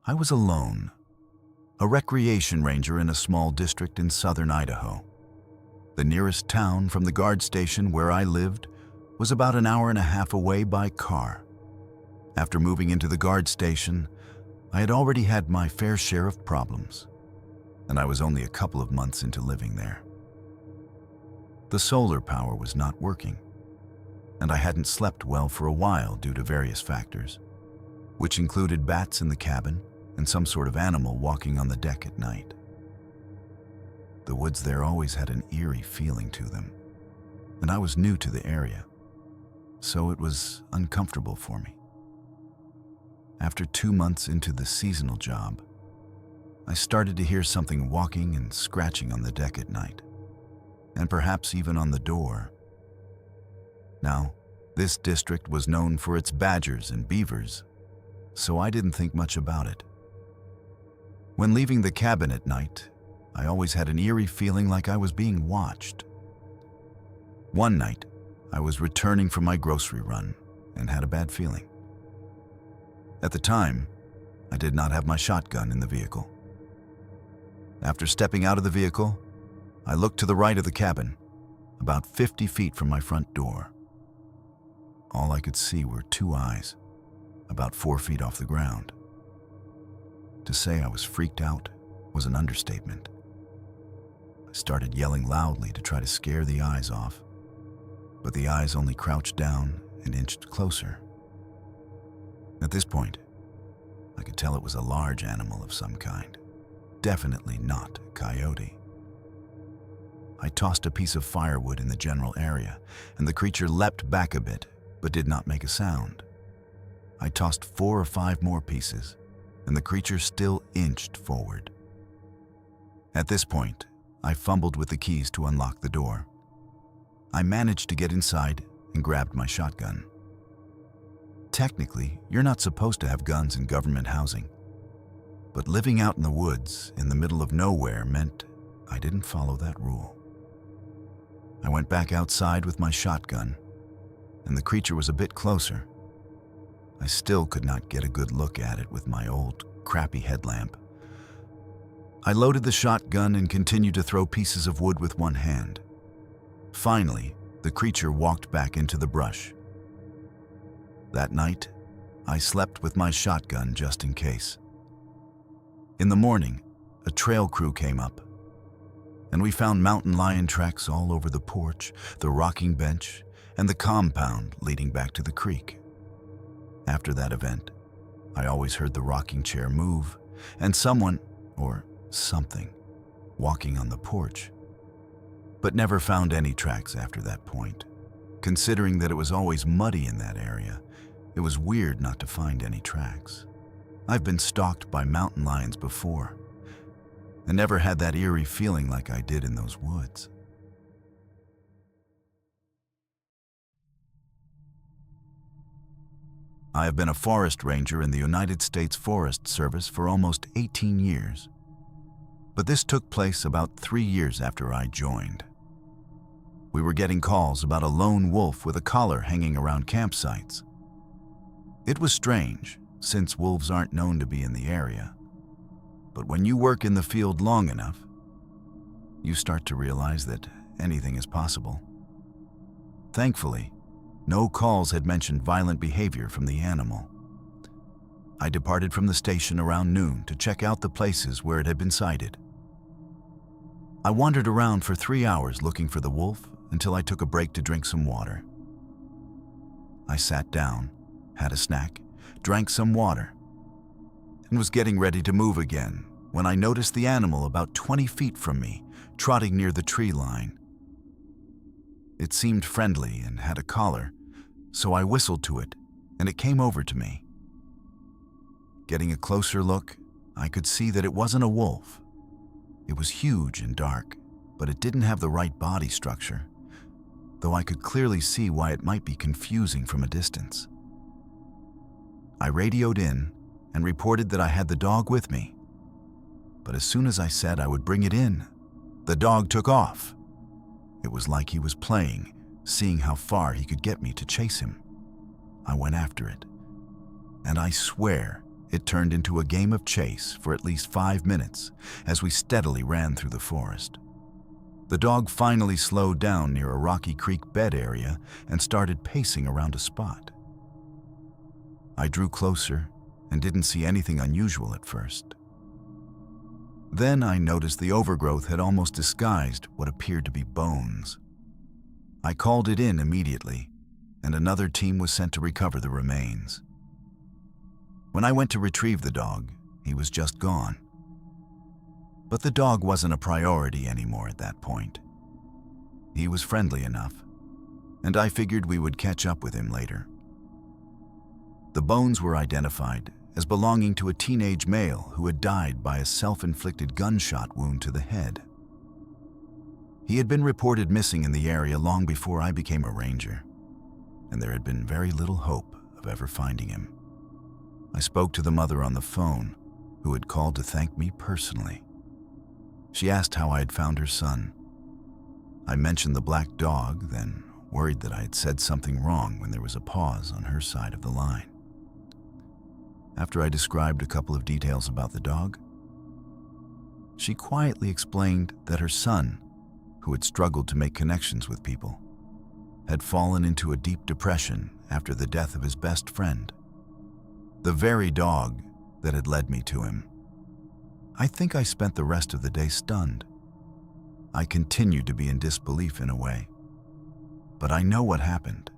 I was alone, a recreation ranger in a small district in southern Idaho. The nearest town from the guard station where I lived was about an hour and a half away by car. After moving into the guard station, I had already had my fair share of problems, and I was only a couple of months into living there. The solar power was not working, and I hadn't slept well for a while due to various factors, which included bats in the cabin and some sort of animal walking on the deck at night. The woods there always had an eerie feeling to them, and I was new to the area, so it was uncomfortable for me. After 2 months into the seasonal job, I started to hear something walking and scratching on the deck at night, and perhaps even on the door. Now, this district was known for its badgers and beavers, so I didn't think much about it. When leaving the cabin at night, I always had an eerie feeling like I was being watched. One night, I was returning from my grocery run and had a bad feeling. At the time, I did not have my shotgun in the vehicle. After stepping out of the vehicle, I looked to the right of the cabin, about 50 feet from my front door. All I could see were 2 eyes, about 4 feet off the ground. To say I was freaked out was an understatement. I started yelling loudly to try to scare the eyes off, but the eyes only crouched down and inched closer. At this point, I could tell it was a large animal of some kind, definitely not a coyote. I tossed a piece of firewood in the general area, and the creature leapt back a bit, but did not make a sound. I tossed 4 or 5 more pieces, and the creature still inched forward. At this point, I fumbled with the keys to unlock the door. I managed to get inside and grabbed my shotgun. Technically, you're not supposed to have guns in government housing, but living out in the woods in the middle of nowhere meant I didn't follow that rule. I went back outside with my shotgun, and the creature was a bit closer. I still could not get a good look at it with my old, crappy headlamp. I loaded the shotgun and continued to throw pieces of wood with one hand. Finally, the creature walked back into the brush. That night, I slept with my shotgun just in case. In the morning, a trail crew came up, and we found mountain lion tracks all over the porch, the rocking bench, and the compound leading back to the creek. After that event, I always heard the rocking chair move, and someone, or something, walking on the porch, but never found any tracks after that point. Considering that it was always muddy in that area, it was weird not to find any tracks. I've been stalked by mountain lions before, and never had that eerie feeling like I did in those woods. I have been a forest ranger in the United States Forest Service for almost 18 years, but this took place about 3 years after I joined. We were getting calls about a lone wolf with a collar hanging around campsites. It was strange, since wolves aren't known to be in the area. But when you work in the field long enough, you start to realize that anything is possible. Thankfully, no calls had mentioned violent behavior from the animal. I departed from the station around noon to check out the places where it had been sighted. I wandered around for 3 hours looking for the wolf until I took a break to drink some water. I sat down, had a snack, drank some water, and was getting ready to move again when I noticed the animal about 20 feet from me, trotting near the tree line. It seemed friendly and had a collar, so I whistled to it, and it came over to me. Getting a closer look, I could see that it wasn't a wolf. It was huge and dark, but it didn't have the right body structure, though I could clearly see why it might be confusing from a distance. I radioed in and reported that I had the dog with me, but as soon as I said I would bring it in, the dog took off. It was like he was playing, seeing how far he could get me to chase him. I went after it, and I swear it turned into a game of chase for at least 5 minutes as we steadily ran through the forest. The dog finally slowed down near a rocky creek bed area and started pacing around a spot. I drew closer and didn't see anything unusual at first. Then I noticed the overgrowth had almost disguised what appeared to be bones. I called it in immediately, and another team was sent to recover the remains. When I went to retrieve the dog, he was just gone. But the dog wasn't a priority anymore at that point. He was friendly enough, and I figured we would catch up with him later. The bones were identified as belonging to a teenage male who had died by a self-inflicted gunshot wound to the head. He had been reported missing in the area long before I became a ranger, and there had been very little hope of ever finding him. I spoke to the mother on the phone, who had called to thank me personally. She asked how I had found her son. I mentioned the black dog, then worried that I had said something wrong when there was a pause on her side of the line. After I described a couple of details about the dog, she quietly explained that her son, who had struggled to make connections with people, had fallen into a deep depression after the death of his best friend, the very dog that had led me to him. I think I spent the rest of the day stunned. I continued to be in disbelief in a way, but I know what happened.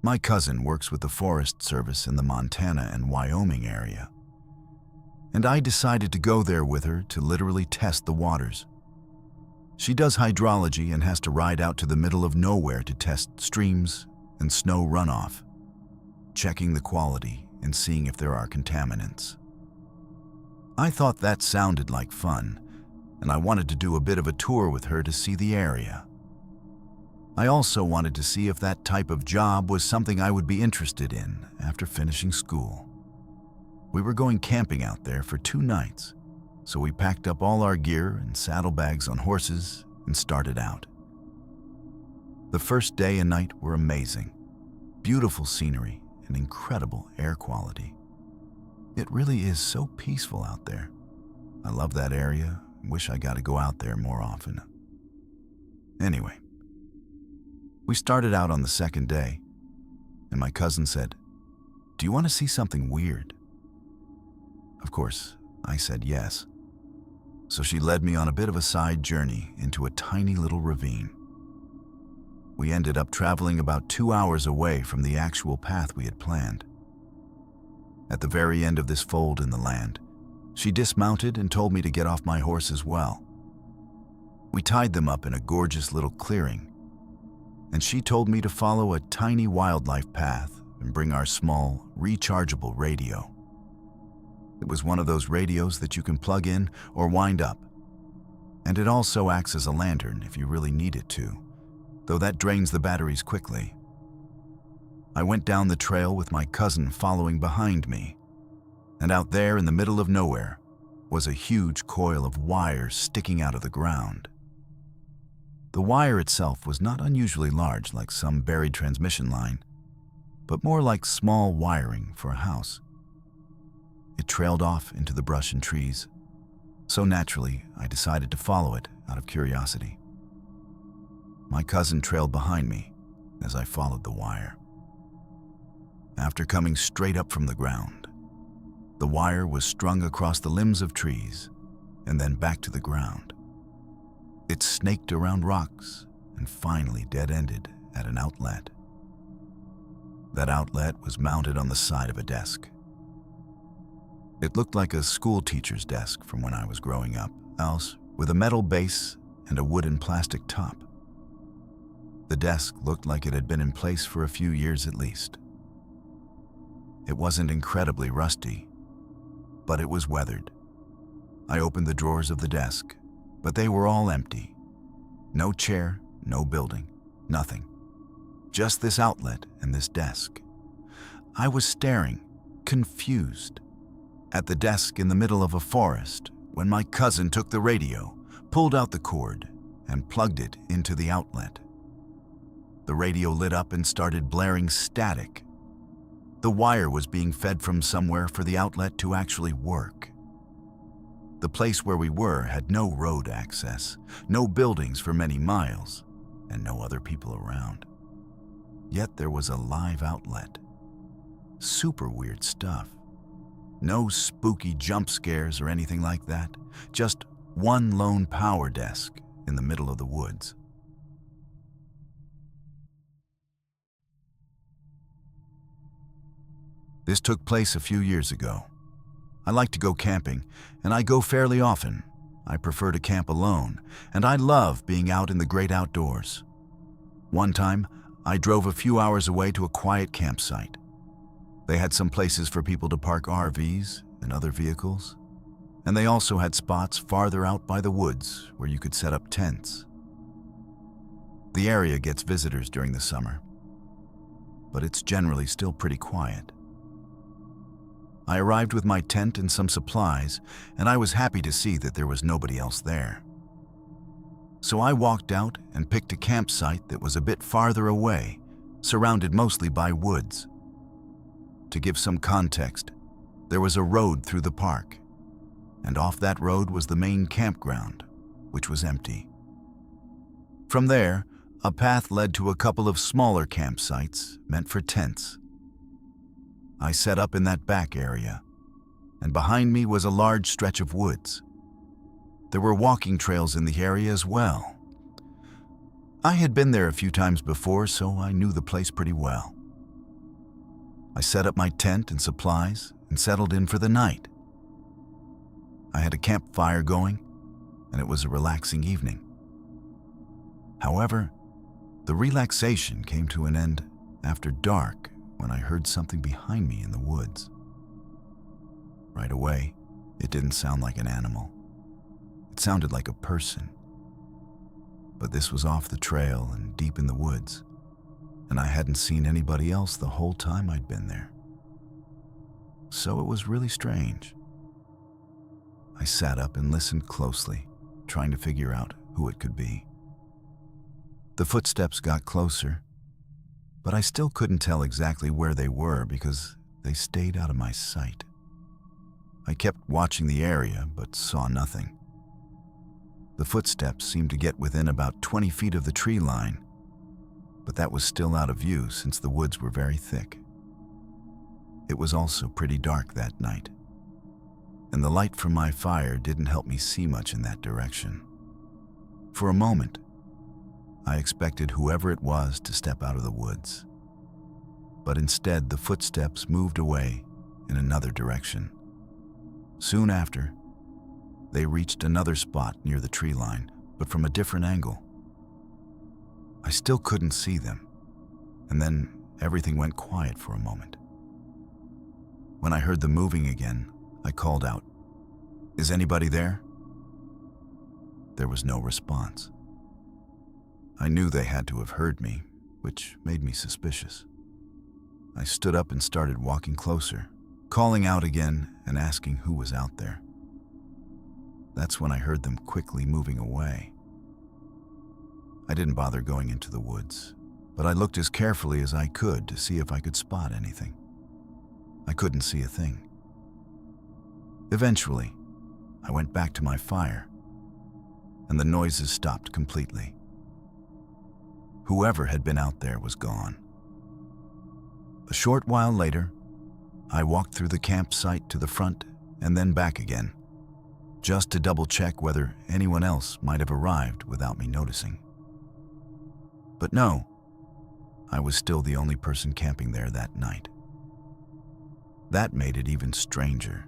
My cousin works with the Forest Service in the Montana and Wyoming area, and I decided to go there with her to literally test the waters. She does hydrology and has to ride out to the middle of nowhere to test streams and snow runoff, checking the quality and seeing if there are contaminants. I thought that sounded like fun, and I wanted to do a bit of a tour with her to see the area. I also wanted to see if that type of job was something I would be interested in after finishing school. We were going camping out there for 2 nights, so we packed up all our gear and saddlebags on horses and started out. The first day and night were amazing. Beautiful scenery and incredible air quality. It really is so peaceful out there. I love that area. Wish I got to go out there more often. Anyway, we started out on the second day, and my cousin said, "Do you want to see something weird?" Of course, I said yes. So she led me on a bit of a side journey into a tiny little ravine. We ended up traveling about 2 hours away from the actual path we had planned. At the very end of this fold in the land, she dismounted and told me to get off my horse as well. We tied them up in a gorgeous little clearing, and she told me to follow a tiny wildlife path and bring our small, rechargeable radio. It was one of those radios that you can plug in or wind up, and it also acts as a lantern if you really need it to, though that drains the batteries quickly. I went down the trail with my cousin following behind me, and out there in the middle of nowhere was a huge coil of wire sticking out of the ground. The wire itself was not unusually large like some buried transmission line, but more like small wiring for a house. It trailed off into the brush and trees, so naturally I decided to follow it out of curiosity. My cousin trailed behind me as I followed the wire. After coming straight up from the ground, the wire was strung across the limbs of trees and then back to the ground. It snaked around rocks and finally dead-ended at an outlet. That outlet was mounted on the side of a desk. It looked like a school teacher's desk from when I was growing up, else with a metal base and a wooden plastic top. The desk looked like it had been in place for a few years at least. It wasn't incredibly rusty, but it was weathered. I opened the drawers of the desk, but they were all empty. No chair, no building, nothing. Just this outlet and this desk. I was staring, confused, at the desk in the middle of a forest when my cousin took the radio, pulled out the cord, and plugged it into the outlet. The radio lit up and started blaring static. The wire was being fed from somewhere for the outlet to actually work. The place where we were had no road access, no buildings for many miles, and no other people around. Yet there was a live outlet. Super weird stuff. No spooky jump scares or anything like that, just one lone power desk in the middle of the woods. This took place a few years ago. I like to go camping, and I go fairly often. I prefer to camp alone, and I love being out in the great outdoors. One time, I drove a few hours away to a quiet campsite. They had some places for people to park RVs and other vehicles, and they also had spots farther out by the woods where you could set up tents. The area gets visitors during the summer, but it's generally still pretty quiet. I arrived with my tent and some supplies, and I was happy to see that there was nobody else there. So I walked out and picked a campsite that was a bit farther away, surrounded mostly by woods. To give some context, there was a road through the park, and off that road was the main campground, which was empty. From there, a path led to a couple of smaller campsites meant for tents. I set up in that back area, and behind me was a large stretch of woods. There were walking trails in the area as well. I had been there a few times before, so I knew the place pretty well. I set up my tent and supplies and settled in for the night. I had a campfire going, and it was a relaxing evening. However, the relaxation came to an end after dark when I heard something behind me in the woods. Right away, it didn't sound like an animal. It sounded like a person. But this was off the trail and deep in the woods, and I hadn't seen anybody else the whole time I'd been there. So it was really strange. I sat up and listened closely, trying to figure out who it could be. The footsteps got closer, but I still couldn't tell exactly where they were because they stayed out of my sight. I kept watching the area, but saw nothing. The footsteps seemed to get within about 20 feet of the tree line, but that was still out of view since the woods were very thick. It was also pretty dark that night, and the light from my fire didn't help me see much in that direction. For a moment, I expected whoever it was to step out of the woods, but instead the footsteps moved away in another direction. Soon after, they reached another spot near the tree line, but from a different angle. I still couldn't see them, and then everything went quiet for a moment. When I heard them moving again, I called out, "Is anybody there?" There was no response. I knew they had to have heard me, which made me suspicious. I stood up and started walking closer, calling out again and asking who was out there. That's when I heard them quickly moving away. I didn't bother going into the woods, but I looked as carefully as I could to see if I could spot anything. I couldn't see a thing. Eventually, I went back to my fire, and the noises stopped completely. Whoever had been out there was gone. A short while later, I walked through the campsite to the front and then back again, just to double-check whether anyone else might have arrived without me noticing. But no, I was still the only person camping there that night. That made it even stranger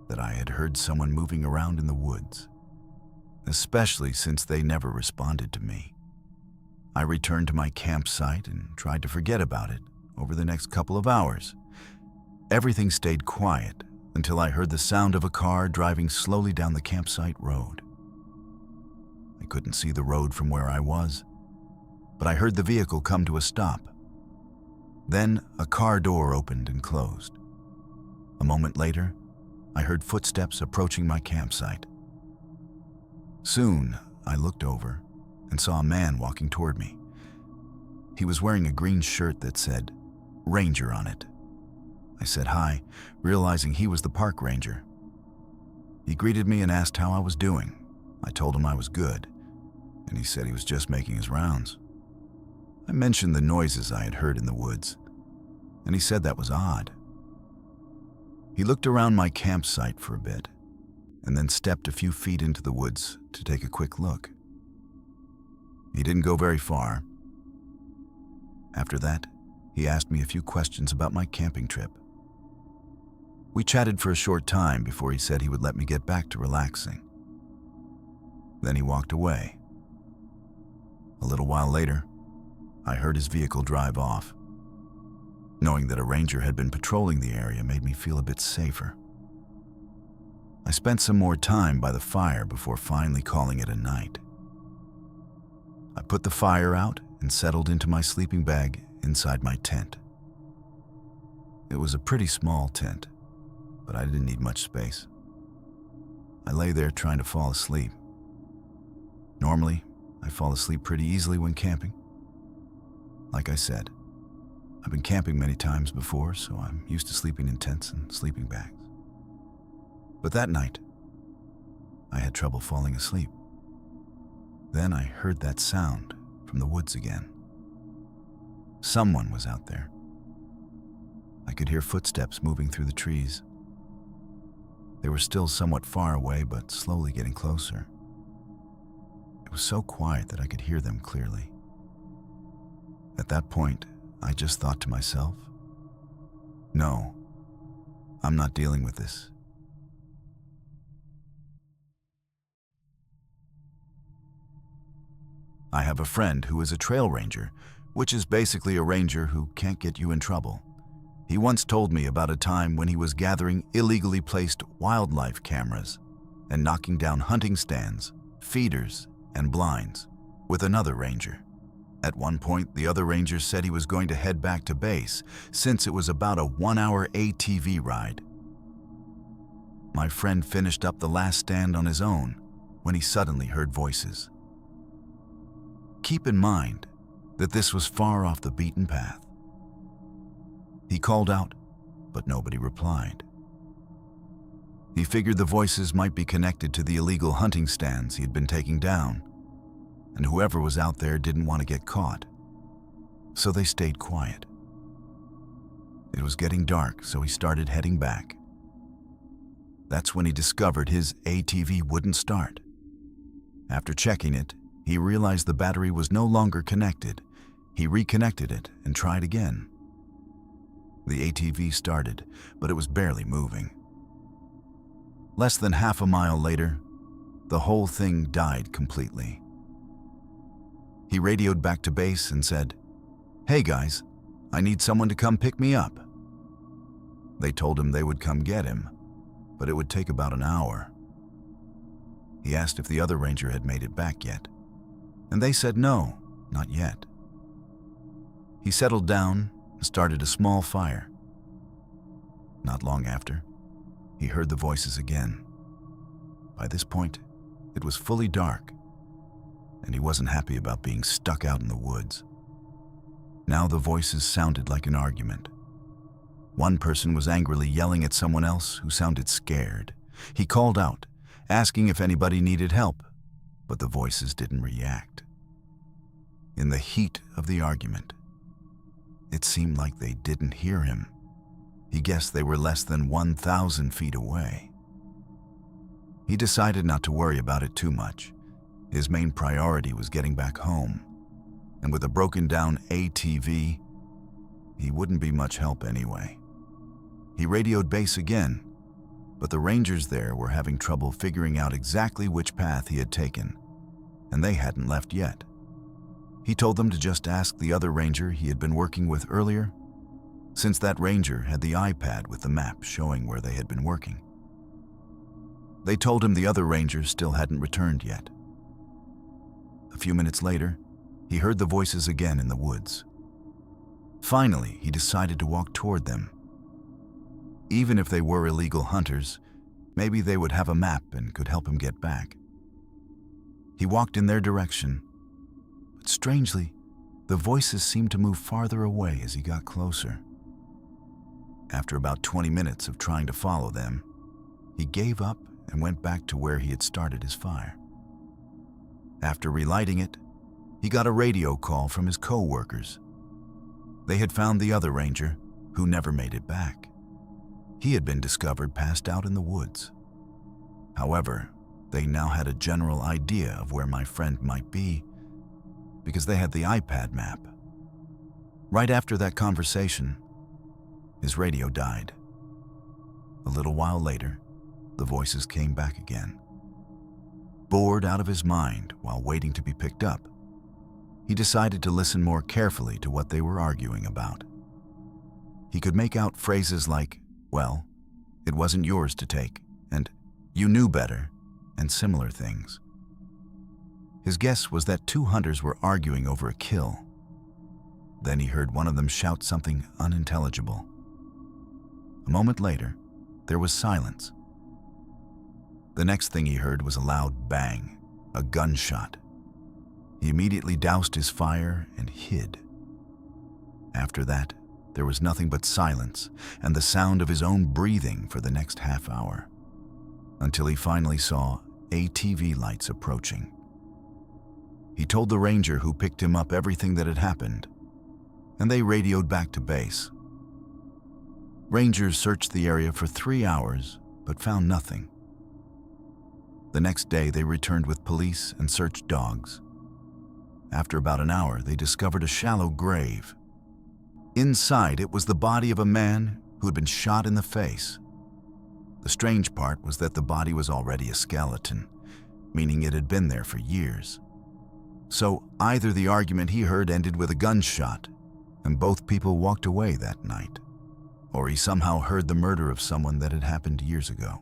that I had heard someone moving around in the woods, especially since they never responded to me. I returned to my campsite and tried to forget about it over the next couple of hours. Everything stayed quiet until I heard the sound of a car driving slowly down the campsite road. I couldn't see the road from where I was, but I heard the vehicle come to a stop. Then a car door opened and closed. A moment later, I heard footsteps approaching my campsite. Soon, I looked over and saw a man walking toward me. He was wearing a green shirt that said Ranger on it. I said hi, realizing he was the park ranger. He greeted me and asked how I was doing. I told him I was good, and he said he was just making his rounds. I mentioned the noises I had heard in the woods, and he said that was odd. He looked around my campsite for a bit, and then stepped a few feet into the woods to take a quick look. He didn't go very far. After that, he asked me a few questions about my camping trip. We chatted for a short time before he said he would let me get back to relaxing. Then he walked away. A little while later, I heard his vehicle drive off. Knowing that a ranger had been patrolling the area made me feel a bit safer. I spent some more time by the fire before finally calling it a night. I put the fire out and settled into my sleeping bag inside my tent. It was a pretty small tent, but I didn't need much space. I lay there trying to fall asleep. Normally, I fall asleep pretty easily when camping. Like I said, I've been camping many times before, so I'm used to sleeping in tents and sleeping bags. But that night, I had trouble falling asleep. Then I heard that sound from the woods again. Someone was out there. I could hear footsteps moving through the trees. They were still somewhat far away, but slowly getting closer. It was so quiet that I could hear them clearly. At that point, I just thought to myself, no, I'm not dealing with this. I have a friend who is a trail ranger, which is basically a ranger who can't get you in trouble. He once told me about a time when he was gathering illegally placed wildlife cameras and knocking down hunting stands, feeders, and blinds with another ranger. At one point, the other ranger said he was going to head back to base since it was about a 1-hour ATV ride. My friend finished up the last stand on his own when he suddenly heard voices. Keep in mind that this was far off the beaten path. He called out, but nobody replied. He figured the voices might be connected to the illegal hunting stands he had been taking down, and whoever was out there didn't want to get caught, so they stayed quiet. It was getting dark, so he started heading back. That's when he discovered his ATV wouldn't start. After checking it, he realized the battery was no longer connected. He reconnected it and tried again. The ATV started, but it was barely moving. Less than half a mile later, the whole thing died completely. He radioed back to base and said, "Hey guys, I need someone to come pick me up." They told him they would come get him, but it would take about an hour. He asked if the other ranger had made it back yet, and they said no, not yet. He settled down and started a small fire. Not long after, he heard the voices again. By this point, it was fully dark, and he wasn't happy about being stuck out in the woods. Now the voices sounded like an argument. One person was angrily yelling at someone else who sounded scared. He called out, asking if anybody needed help, but the voices didn't react. In the heat of the argument, it seemed like they didn't hear him. He guessed they were less than 1,000 feet away. He decided not to worry about it too much. His main priority was getting back home, and with a broken-down ATV, he wouldn't be much help anyway. He radioed base again, but the rangers there were having trouble figuring out exactly which path he had taken, and they hadn't left yet. He told them to just ask the other ranger he had been working with earlier, since that ranger had the iPad with the map showing where they had been working. They told him the other ranger still hadn't returned yet. A few minutes later, he heard the voices again in the woods. Finally, he decided to walk toward them. Even if they were illegal hunters, maybe they would have a map and could help him get back. He walked in their direction, but strangely, The voices seemed to move farther away as he got closer. After about 20 minutes of trying to follow them, he gave up and went back to where he had started his fire. After relighting it, he got a radio call from his co-workers. They had found the other ranger, who never made it back. He had been discovered passed out in the woods. However, they now had a general idea of where my friend might be because they had the iPad map. Right after that conversation, his radio died. A little while later, the voices came back again. Bored out of his mind while waiting to be picked up, he decided to listen more carefully to what they were arguing about. He could make out phrases like, "Well, it wasn't yours to take," and "you knew better," and similar things. His guess was that two hunters were arguing over a kill. Then he heard one of them shout something unintelligible. A moment later, there was silence. The next thing he heard was a loud bang, a gunshot. He immediately doused his fire and hid. After that, there was nothing but silence and the sound of his own breathing for the next half hour, until he finally saw ATV lights approaching. He told the ranger who picked him up everything that had happened, and they radioed back to base. Rangers searched the area for 3 hours, but found nothing. The next day, they returned with police and search dogs. After about an hour, they discovered a shallow grave. Inside, it was the body of a man who had been shot in the face. The strange part was that the body was already a skeleton, meaning it had been there for years. So either the argument he heard ended with a gunshot, and both people walked away that night, or he somehow heard the murder of someone that had happened years ago.